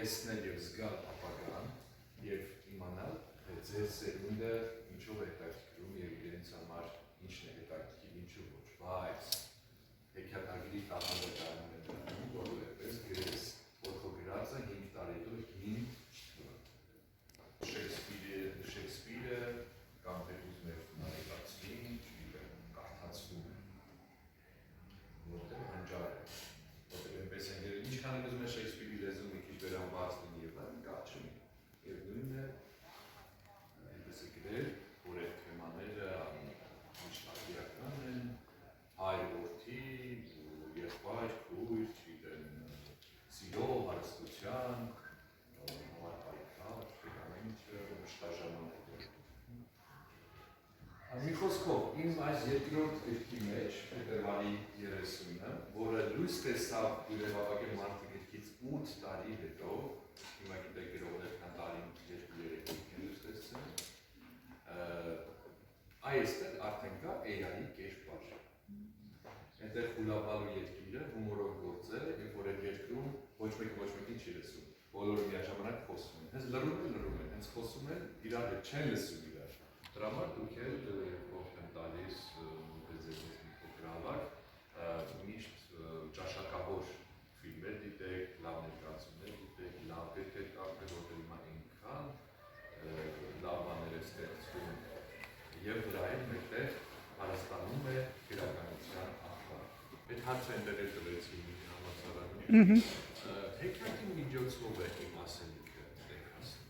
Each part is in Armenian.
տեսնել եւ զգալ ապագան եւ իմանալ թե ձեր սերունդը ինչով է հետաքրքրում եւ իրենց համար ինչն է հետաքրքիր, ինչու ոչ, բայց հեքիաթագրի տաղանդականում որովհետեւ գրես որ քո գրածը 5 տարեկան հին Շեքսպիրը կամ պետք է նայեցին, կարդացվում որտեղ հանճար է, որտեղ այնպես են գրել, ինչքան եմ ուզում է Շեքսպիրի լեզուն մի քիչ վերանված լինի եւ այլն, կարճ չունի։ Եվ նույնն է, այնպես է գրել, որ այդ թեմաները միջնադիրական են, հայր որդի, եղբայր, քույր, չգիտեմ, սիրո, հարստության, համար պայքար, շեգանինչը, մշտաժանանք։ Մի խոսքով, իմ այս երկրորդ գրքի մեջ, փետրվարի 30-ը, որը լույս տեսավ յուրևապակե մարդի գրքից 8 տարի հետո, հիմա գիտեք գրողներ կան տարին 2-3 գրքեր լույս տեսցեն, այստեղ արդեն կա AI-ի կերպար։ Այնտեղ խուլապալու երկիրը հումորով գործել է, երբ որ այդ երկրում ոչ մեկին չի լսում, բոլորը միաժամանակ խոսում են, հենց լռում են, հենց խոսում են, իրար հետ չեն լսում իրար։ Դրա համար դուք էլ ողջ եմ տալիս ձեզ մի փոքր ավակ, միշտ ճաշակավոր ֆիլմեր դիտեք, լավ ներկայացումներ դիտեք, լավ գրքեր կարդեք, որտեղ հիմա այնքան լավ բաներ է ստեղծվում եւ դրա հետ մեկտեղ Հայաստանում է գրականության աղբար։ Այդ հարցը այնտեղ է տվեցի համալսարանում։ Հեքիաթի միջոցով է իմ ասելիքը տեղ հասնում։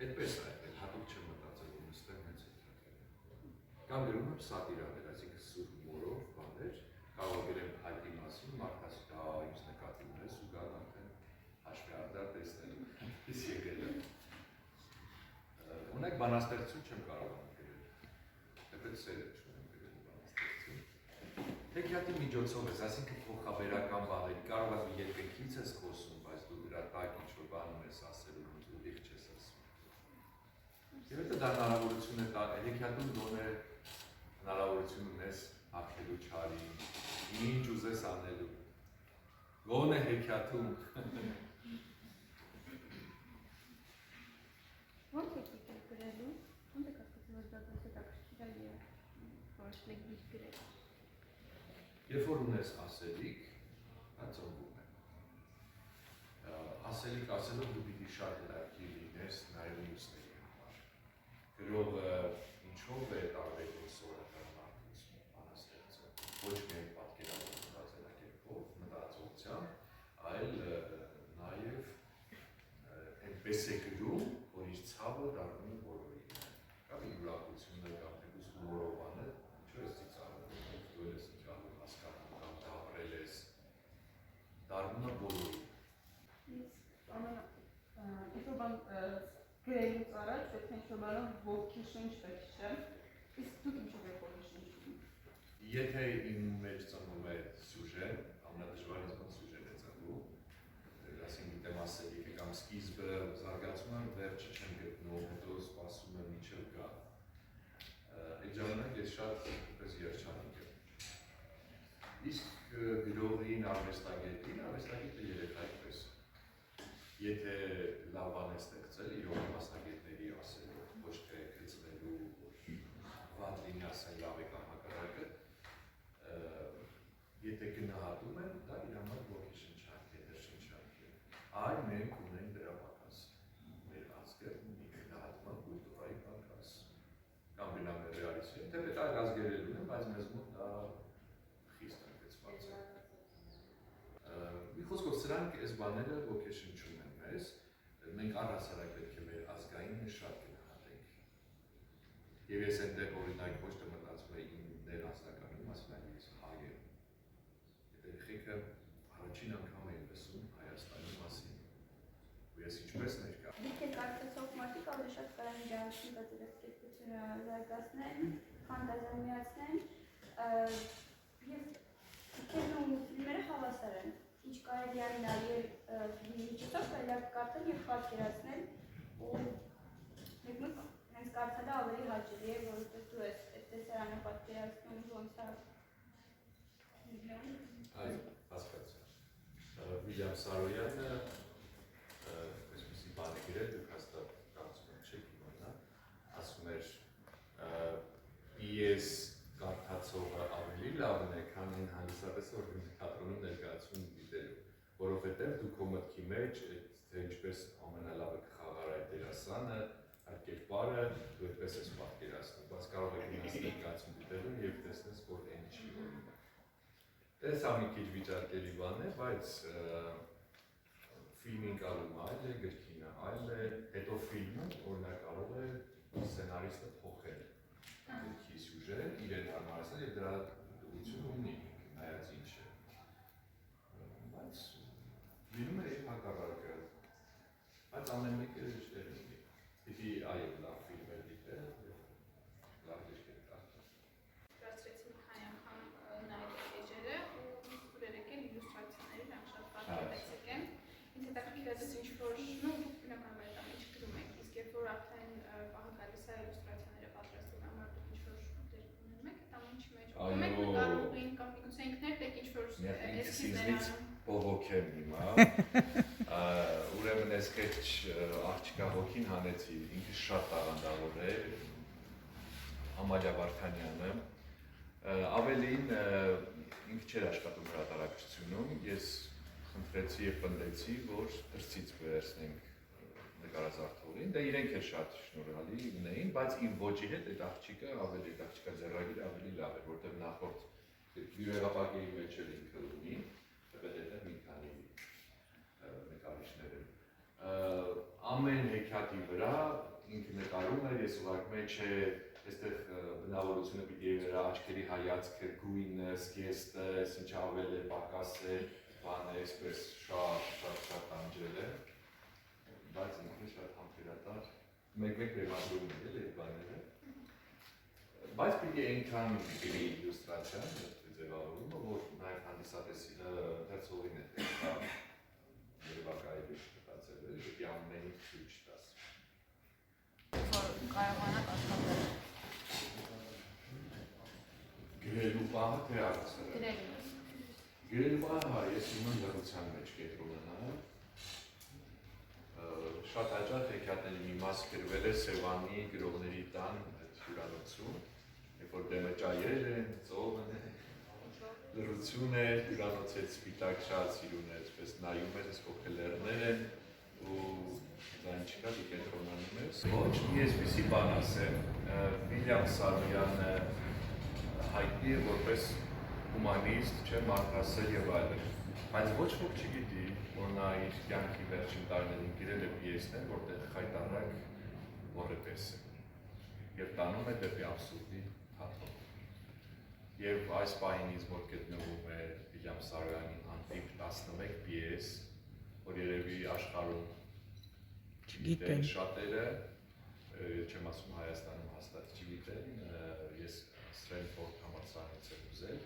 Այդպես է, հատուկ չեմ մտածել, որ նստեմ հենց հեքիաթ կամ գրում եմ սատիրաներ, այսինքն սուր հումորով բաներ, կարող գրեմ հայտի մասին, մարդը ասի, դա ինձ նկատի ունես ու գալ արդեն հաշվի արդար տեսնելու, իս եկել է։ Ունեք բանաստեղծություն չեմ կարողանում գրել, դեպետ սեր է չունեմ գրել բանաստեղծություն։ Հեքիաթի միջոցով ես, այսինքն փոխաբերական բաների, կարող ես երկնքից ես խոսում, բայց դու դրա տակ ինչ-որ բան ունես ասելու, ուղիղ չես ասում։ Եվ դա հնարավորություն է հեքիաթում գոնե հնարավորություն ունես հաղթելու չարին, ինչ ուզես անելու, գոնե հեքիաթում։ Ո՞նց եք եկել գրելու, ո՞նց եք հասկացել, որ դա ձեզ հետաքրքիր է և որոշել եք գիրք գրել։ Երբ որ ունես ասելիք, դա ծնվում է։ Ասելիք ասելով դու պիտի շատ հետաքրքիր լինես նաև մյուսների համար։ Գրողը ինչով է տարբերվում սովորական մարդուց բանաստեղծը, ոչ միայն պատկերավոր մտածելակերպով, մտածողությամբ, այլ նաև այնպես է գրում, որ իր ցավը դառնում է բոլորի։ Կամ իր ուրախությունը կամ թեկուզ հումորով բանը, ինչու ես ծիծաղում, դու ես ինչ-որ հասկանում կամ դա ապրել ես, դառնում է բոլորի։ Ինչ-որ բան գրելուց առաջ պետք է ինչ-որ բանով ոգեշնչ պետք չէ, իսկ դուք ինչով եք ոգեշնչվում։ Եթե իմ մեջ ծնվում է սյուժեն, ամենադժվարից բան սյուժեն է ծնվում, ասենք գիտեմ ասելիքը կամ սկիզբը զարգացում եմ, վերջը չեմ գտնում, հետո սպասում եմ մինչև գա։ Այդ ժամանակ ես շատ պես երջանիկ եմ։ Իսկ գրողին, արվեստագետը երեխայի պես։ Եթե լավ բան է ստեղծել, իրոք մասնագետների ասելով, ոչ թե գծվելու, վատ լինի ասել լավ է կամ հակառակը, եթե գնահատում են, դա իր համար ոգեշնչանք է, դրշնչանք է։ Այլ մենք ունենք դրա պակաս։ Մեր ազգը ունի գնահատման կուլտուրայի պակաս։ Կամ գնամ է ռեալիստի, թեպետ այլ ազգերել ունեն, բայց մեզ մոտ դա խիստ անգեցված է։ Մի խոսքով սրանք այս բաները ոգեշնչում են մեզ, մենք առհասարակ պետք է մեր ազգայինը շատ գնահատենք։ Եվ ես այնտեղ օրինակ ոչ թե մտածում եմ իմ ներանձնականում, ասում եմ ես հայ եմ։ Երեխեքը առաջին անգամ էին լսում Հայաստանի մասին։ Ու ես ինչպես ներկա։ Դուք եք կարծեցող մարդիկ ավելի շատ կարող են իրականություն պատերազմությունը զարգացնեն, ֆանտազիա միացնեն, եւ քեզ ու ֆիլմերը հավասար են։ Ինչ կարելի է նայել ֆիլմի միջոցով, կարելի է կարդալ եւ պատկերացնել ու մեկմեկ հենց կարդալը ավելի հաճելի է, որովհետեւ դու ես այդ տեսարանը պատկերացնում ոնց է։ Այո, հասկացա։ Վիլյամ Սարոյանը դու այդպես ես պատկերացնում, բայց կարող եք ինձ ներկայացում դիտելու եւ տեսնես, որ այն չի օրինակ։ Դա սա մի քիչ վիճարկելի բան է, բայց ֆիլմին կարում այլ է, գրքինը այլ է, հետո ֆիլմը օրինակ կարող է սցենարիստը փոխել գրքի սյուժեն, իրեն հարմարեցնել եւ դրա ուղղություն ունի, նայած ինչ է։ Բայց ֆիլմը է հակառակը, բայց ամեն մեկը իր տեղը ունի։ Պիտի այո, լավ ֆիլմեր դիտել եւ լավ գրքեր կարդալ։ Դրացրեցի մի քանի անգամ նայել էջերը ու ստուր եկել իլյուստրացիաների նրանք շատ պատկերացեք են։ Ինձ հետաքրքիր է ինչ որ բնականաբար դա ինչ գրում եք, իսկ երբ որ արդեն պահը գալիս է իլյուստրացիաները պատրաստելու համար դուք ինչ որ դեր ունենում եք, դա ինչի մեջ ունեք նկարողին կամ միգուցե ինքներդ եք ինչ որ էսքիզներ անում։ Բողոքեմ հիմա։ Ուրեմն այս քեջ աղջկա հոգին հանեցի, ինքը շատ տաղանդավոր է, Ամալիա Վարդանյանը, ավելին ինքը չէր աշխատում հրատարակչությունում, ես խնդրեցի եւ պնդեցի, որ դրսից վերցնենք նկարազարդողին, դա իրենք էլ շատ շնորհալի ունեին, բայց իմ ոճի հետ այդ աղջիկը ավելի այդ աղջկա ձեռագիրը ավելի լավ էր, որտեղ նախորդ բյուրեղապակերի մեջ էլ ինքը ունի, հետո մի քանի նկարիչներ են։ Ամեն հեքիաթի վրա ինքը նկարում էր, ես ուղարկում եմ, չէ, այստեղ բնավորությունը պիտի նրա աչքերի հայացքը, գույնը, զգեստը, ինչ ավել է, պակաս է, բան է, այսպես շատ անջել է, բայց ինքը շատ համբերատար, մեկ-մեկ բեմադրում է այդ բաները, բայց պիտի այնքան գրի իլյուստրացիան, ձևավորումը, որ նաև հանդիսատեսի ընթերցողին է տեսա, երևակայելի շտացել է, պիտի ամենին ցույց տաս։ Որ կարողանաք աշխատել։ Գրելու պահը թե առցել։ Գրելու։ Գրելու պահը ես իմն լրության մեջ կետրոնանալ։ Շատ հաճախ հեքիաթների մի մաս գրվել է Սևանի գրողների տան հյուրանոցում, երբ որ դեմը ճայեր են, ծովն է, լրություն է, հյուրանոց հետ սպիտակ շատ սիրուն է, այսպես նայում ես, ովքեր լեռներ են ու այն չկա դու կենտրոնանում ես։ Ոչ, ես պիսի բան ասեմ, Վիլյամ Սարոյանը հայտնի է որպես հումանիստ, չէ, մարդասեր եւ այլն, բայց ոչ ոք չգիտի, որ նա իր կյանքի վերջին տարիներին գրել է պիեսներ, որտեղ խայտառակ որպես է եւ տանում է դեպի աբսուրդի թատրոն։ Եվ այս պահին ինձ մոտ գտնվում է Վիլյամ Սարոյանի անտիպ 11 պիես, որ երևի աշխարհում չգիտեն շատերը, չեմ ասում Հայաստանում հաստատ չգիտեն, ես Սթենֆորդ համալսարանից եմ ուզել։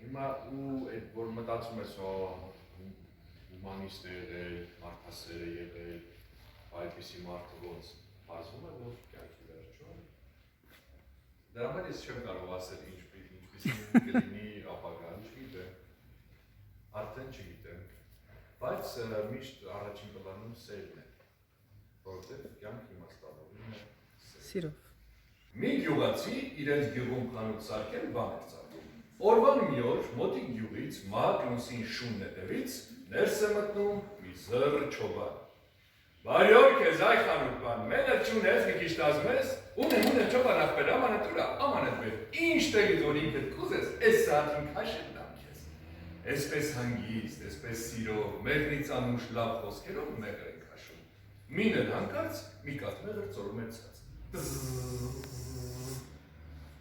Հիմա ու այդ որ մտածում ես հումանիստ է եղել, մարդասեր է եղել, այդպիսի մարդը ոնց բացվում է, որ կյանքի վերջում։ Դրա համար ես չեմ կարող ասել ինչպիսի կլինի ապագան, չգիտեմ, արդեն չգիտեմ, բայց միշտ առաջին պլանում սերն է, որովհետև կյանք իմաստավորում է Սիրով։ Մի գյուղացի իրենց գյուղում խանութ սարքել բան էր ծախում։ Օրվան մի օր մոտիկ գյուղից մահակ լուսին շուն նետևից ներս է մտնում մի զռ չոբան։ Բարի օր քեզ այ խանութ բան, մենը չունես մի քիչ տազմես, ունեմ չոբան ախպեր ամանդ տուրա, ամանդ բեր, ինչ տեղից որ ինքդ կուզես, այս սաաթին քաշել դամ քեզ։ Այսպես հանգիստ, այսպես սիրով, մեղրից անուշ լավ խոսքերով մեղր են քաշում։ Մինը հանկարծ մի կաթ մեղր ծորում է ցած։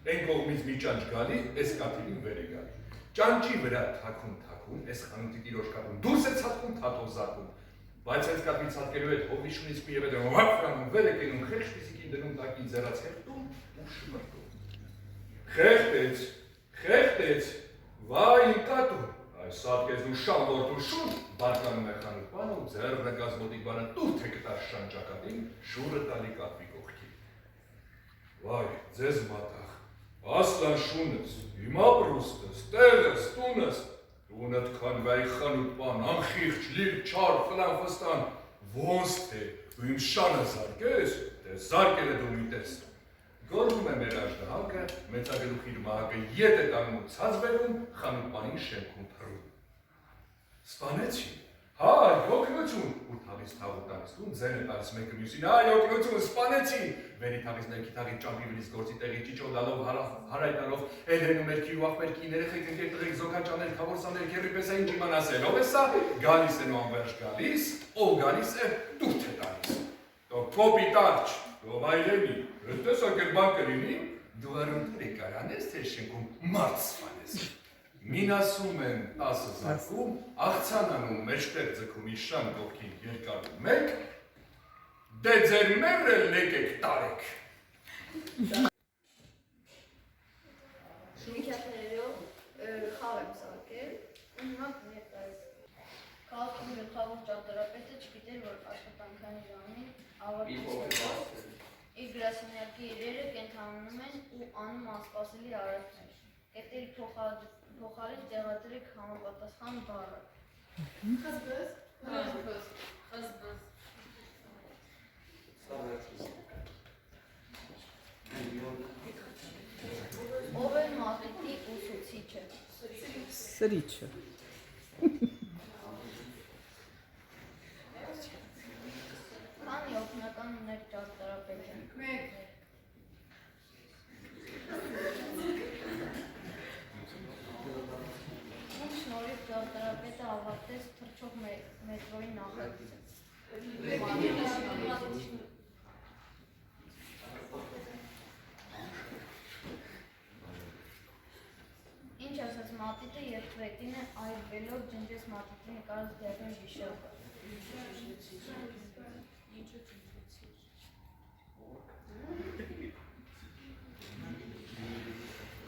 Այն կողմից մի ճանճ գալի, այս կաթիլին վեր է գալի։ Ճանճի վրա թաքուն, այս խանութի տիրոջ կատուն, դուրս է ցատկում, թաթով զարկում։ Բայց այս կատվի ցատկելու հետ հովի շունից մի եվետ եմ վապրանում, վեր է կենում, խեղջ պիսիկին դնում տակին ձեռած հեղտում ու շմրտում։ Խեղտեց, վայ իմ կատուն, այս սատկեզնու շան որդու շուն, բարկանում է խանութ բանը ու ձեռ նկած մոտիկ բանը տուր թե կտար շան ճակատին, շուրը տալի կատվի կողքի։ Վայ, ձեզ մատաղ, ասլան շունս, իմ ապրուստս, տեղս, տունս, տունըտ քանվայի խանութ բան, անխիղճ, լիր, չար, խլան վստան, ոնց թե, ու իմ շանը զարկես, թե զարկել է դու մի տես։ Գորվում է մեր աշնահակը, մեծագլուխ իր մահակը ետ է տանում ու ցած բերում, խանութ բանին շեմքում թռում։ Սպանեցին, Հայ, օգնություն, ու թավից թավ ուտանից տուն ձեն է տալիս մեկը մյուսին, հայ, օգնություն, սպանեցին, վերի թավից ներքի թավից ճամպի վրից գործի տեղի ճիճոդալով, հարայտալով, էլենում երքի ու աղպերքի, ներեխեք ընկեր տղեք զոքաճաներ, կավորսաներ, կերրի պես այն ջիման ասելով է սա, գալիս են ու անվերջ գալիս, ով գալիս է, դուրդ է տալիս, տող կոպի տարչ, ով այրենի, տեսակ էր բան կրինի, դու արունտր է կարանես, թե շենքում մարդ սպանես, մին ասում են 10 զարկում, աղցանանում մեջտեղ ձգում իշան կողքին երկարում մեկ, դե ձեր մերրել եկեք տարեք։ Շնիքյատներով խավ եմ սարքել, ու հիմա կներկայիս։ Քաղաքի գլխավոր ճարտարապետը չգիտեր, որ աշխատանքային ժամին ավարտեց իր գրասենյակի իրերը կենթանանում են ու անում անսպասելի արարքներ։ Կետերի փոխարեն տեղադրեք համապատասխան բառը։ Խզբզ։ Ով է մատիտի ուսուցիչը։ Սրիչը։ Քանի օգնական ուներ ճարտարապետը։ Ում շնորհիվ ճարտարապետը ավարտեց թռչող մետրոյի նախագիծը։ Ինչ ասաց մատիտը և Կրետինը այրվելով ջնջեց մատիտի նկարած դեղին վիշապը։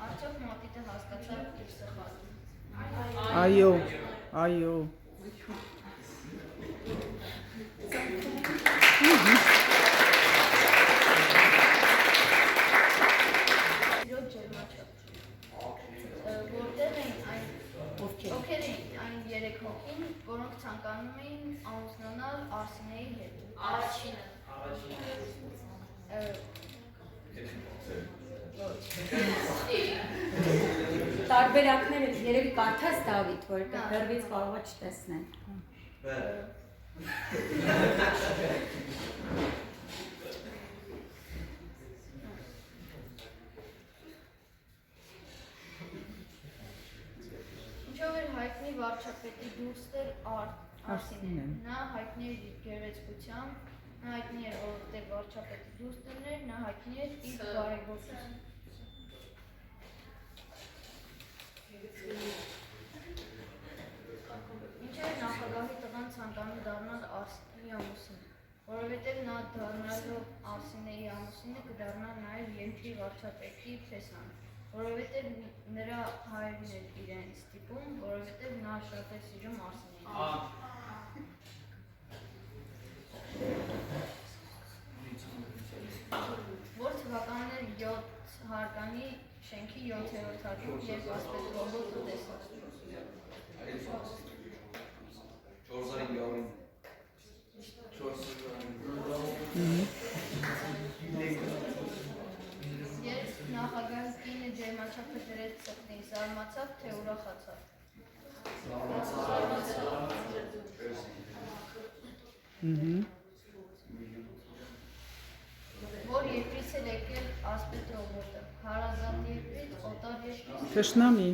Արդյոք մատիտը հասկացավ իր սխալը։ Այո, այո։ Սիրո ջերմաչափ։ Որտեղ էին այն ովքեր էին այն 3 հոգին, որոնք ցանկանում էին ամուսնանալ Արսինեի հետ։ Առաջինը։ Տարբերակները երևի կարդաց Դավիթ, որ հեռվից կարողա չտեսնեն։ Ինչով էր հայտնի վարչապետի դուստր Արսինեն։ Նա հայտնի էր իր գեղեցկությամբ, նա հայտնի էր, որովհետև վարչապետի դուստրն էր, նա հայտնի էր իր բարեգործությամբ։ Ինչ էր նախագահի տղան ցանկանում դառնալ Արսինեի ամուսինը, որովհետև նա դառնալով Արսինեի ամուսինը կդառնա նաև երկրի վարչապետի փեսան, որովհետև նրա հայրն էր իրեն ստիպում, որովհետև նա շատ էր սիրում Արսինեին։ Որ թվականն էր 7 հարկանի շենքի 7-րդ հարկում, երբ ասպետրոբոտը տեսավ։ Երբ նախագահի կինը ջերմաչափը դրեց ծխնի, զարմացավ, թե ուրախացավ։ Որ երկրից էր եկել ասպետրոբոտը, հարազատ երկրից, օտար երկրից։ Թշնամի։